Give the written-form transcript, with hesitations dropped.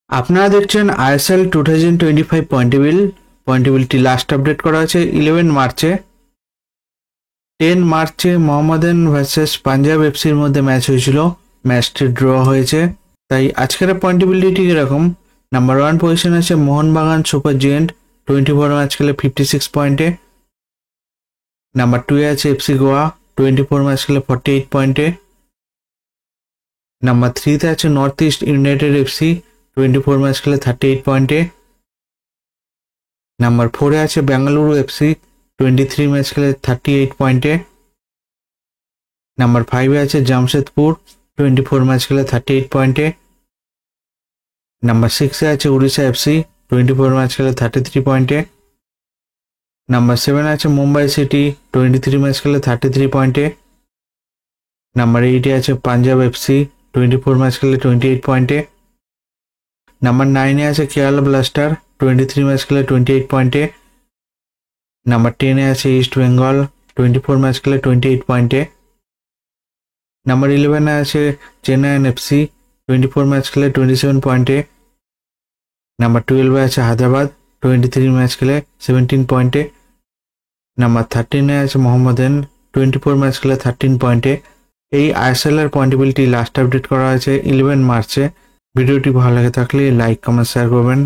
আপনারা দেখছেন ISL 2025 পয়েন্টেবিলিটি last update করা আছে 11 মার্চে। 10 মার্চে মোহাম্মদান ভার্সেস পাঞ্জাব এফসির মধ্যে ম্যাচ হয়েছিল, ম্যাচটি ড্র হয়েছে। তাই আজকের পয়েন্টেবিলিটি এরকম: নাম্বার 1 পজিশন আছে মোহনবাগান সুপার জিয়েন্ট, 24 ম্যাচ খেলে 56 পয়েন্টে। নাম্বার 2 আছে এফসি গোয়া, 24 ম্যাচ খেলে 48 পয়েন্টে। নাম্বার 3 আছে north east United FC, 24 match খেলে 38 পয়েন্টে। নাম্বার 4 আছে বেঙ্গালুরু এফসি, 23 ম্যাচ খেলে 38 পয়েন্টে। নাম্বার 5 আছে জামশেদপুর, 24 ম্যাচ খেলে 38 পয়েন্টে। নাম্বার 6 আছে উড়িষ্যা এফসি, 24 ম্যাচ খেলে 33 পয়েন্টে। নাম্বার 7 আছে মুম্বাই সিটি, 23 ম্যাচ খেলে 33 পয়েন্টে। নাম্বার 8 আছে পাঞ্জাব এফসি, 24 ম্যাচ খেলে 28 পয়েন্টে। নাম্বার 9 আছে কেরালা ব্লাস্টার, 23 ম্যাচ খেলে 28 পয়েন্টে। নাম্বার 10 আছে ইস্ট বেঙ্গল, 24 ম্যাচ খেলে 28 পয়েন্টে। নাম্বার 11 আছে চেন্নাইন এফসি, 24 ম্যাচ খেলে 27 পয়েন্টে। নাম্বার 12 আছে হায়দ্রাবাদ, 23 ম্যাচ খেলে 17 পয়েন্টে। নাম্বার 13 আছে মোহাম্মদান, 24 ম্যাচ খেলে 13 পয়েন্টে। এই আইএসএল এর পয়েন্টেবিলিটি লাস্ট আপডেট করা হয়েছে 11 মার্চে। ভিডিওটি ভালো লাগে থাকলে লাইক কমেন্ট শেয়ার করবেন।